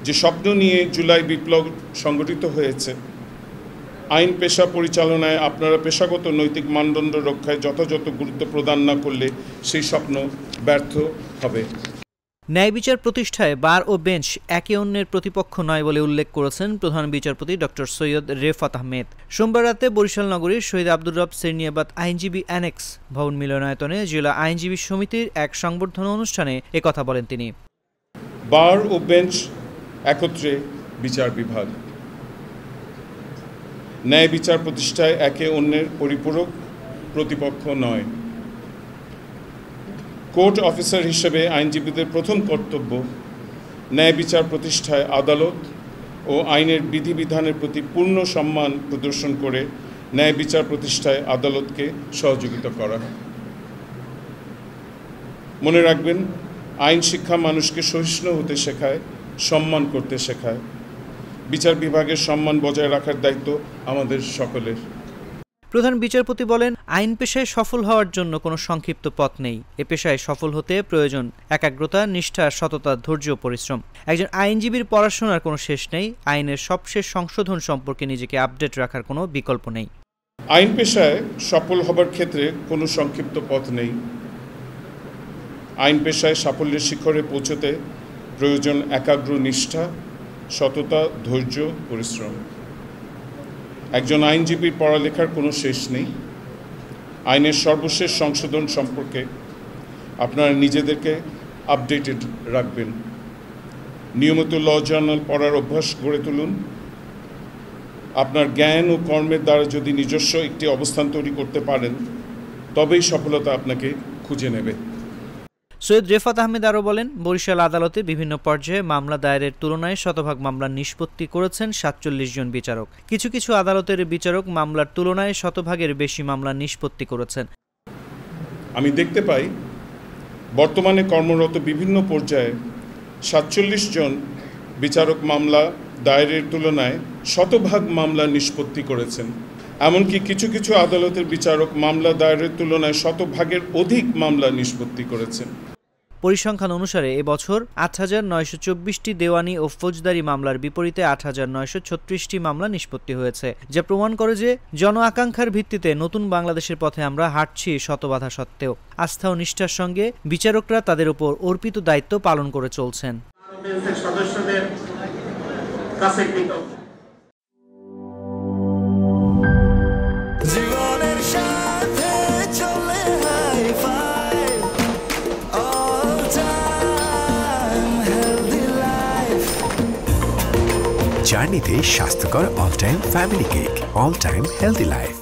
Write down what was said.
যে স্বপ্ন নিয়ে জুলাই বিপ্লব সংগঠিত হয়েছে, আইন পেশা পরিচালনায় আপনারা পেশাগত নৈতিক মানদণ্ড রক্ষায় যথাযথ গুরুত্ব প্রদান না করলে সেই স্বপ্ন ব্যর্থ হবে। ন্যায় বিচার প্রতিষ্ঠায় বার ও বেঞ্চ একে অন্যের প্রতিপক্ষ নয় বলে উল্লেখ করেছেন প্রধান বিচারপতি ডক্টর সৈয়দ রেফাত আহমেদ। সোমবার রাতে বরিশাল নগরীর শহীদ আব্দুর রব সেরনিয়াবাত আইনজীবী অ্যানেক্স ভবন মিলনায়তনে জেলা আইনজীবী সমিতির এক সংবর্ধনা অনুষ্ঠানে একথা বলেন তিনি। বার ও বেঞ্চ একত্রে বিচার বিভাগ, ন্যায় বিচার প্রতিষ্ঠায় একে অন্যের পরিপূরক প্রতিপক্ষ নয়। কোর্ট অফিসার হিসেবে আইনজীবীদের প্রথম কর্তব্য ন্যায় বিচার প্রতিষ্ঠায় আদালত ও আইনের বিধিবিধানের প্রতি পূর্ণ সম্মান প্রদর্শন করে ন্যায় বিচার প্রতিষ্ঠায় আদালতকে সহযোগিতা করা। মনে রাখবেন, আইন শিক্ষা মানুষকে সহিষ্ণু হতে শেখায়, সম্মান করতে শেখায়। বিচার বিভাগের সম্মান বজায় রাখার দায়িত্ব আমাদের সকলের। প্রধান বিচারপতি বলেন, আইন পেশায় সফল হওয়ার জন্য কোনো সংক্ষিপ্ত পথ নেই। এ পেশায় সফল হতে প্রয়োজন একাগ্রতা, নিষ্ঠা, সততা, ধৈর্য, পরিশ্রম। একজন আইনজীবীর পড়াশোনার কোনো শেষ নেই। আইনের সবশেষ সংশোধন সম্পর্কে নিজেকে আপডেট রাখার কোনো বিকল্প নেই। আইন পেশায় সফল হবার ক্ষেত্রে কোনো সংক্ষিপ্ত পথ নেই। আইন পেশায় সাফল্যের শিখরে পৌঁছতে প্রয়োজন একাগ্র নিষ্ঠা, সততা, ধৈর্য, পরিশ্রম। একজন আইনজীবীর পড়ালেখার কোনো শেষ নেই। আইনের সর্বশেষ সংশোধন সম্পর্কে আপনারা নিজেদেরকে আপডেটেড রাখবেন। নিয়মিত ল জার্নাল পড়ার অভ্যাস গড়ে তুলুন। আপনার জ্ঞান ও কর্মের দ্বারা যদি নিজস্ব একটি অবস্থান তৈরি করতে পারেন, তবেই সফলতা আপনাকে খুঁজে নেবে। সৈয়দ রেফাত আহমেদ আরও বলেন, বরিশাল আদালতে বিভিন্ন পর্যায়ে মামলা দায়েরের তুলনায় শতভাগ মামলা নিষ্পত্তি করেছেন ৪৭ জন বিচারক। কিছু কিছু আদালতের বিচারক মামলার তুলনায় শতভাগের বেশি মামলা নিষ্পত্তি করেছেন। আমি দেখতে পাই, বর্তমানে কর্মরত বিভিন্ন পর্যায়ে ৪৭ জন বিচারক মামলা দায়েরের তুলনায় শতভাগ মামলা নিষ্পত্তি করেছেন। এমনকি কিছু কিছু আদালতের বিচারক মামলা দায়েরের তুলনায় শতভাগের অধিক মামলা নিষ্পত্তি করেছেন। পরিসংখ্যান অনুসারে এবছর ৮,৯২৪টি দেওয়ানি ও ফৌজদারি মামলার বিপরীতে ৮,৯৩৬টি মামলা নিষ্পত্তি হয়েছে, যা প্রমাণ করে যে জন আকাঙ্ক্ষার ভিত্তিতে নতুন বাংলাদেশের পথে আমরা হাঁটছি শত বাধা সত্ত্বেও। আস্থা ও নিষ্ঠার সঙ্গে বিচারকরা তাদের উপর অর্পিত দায়িত্ব পালন করে চলছেন। জার্নিতে স্বাস্থ্যকর all time family cake, all time healthy life.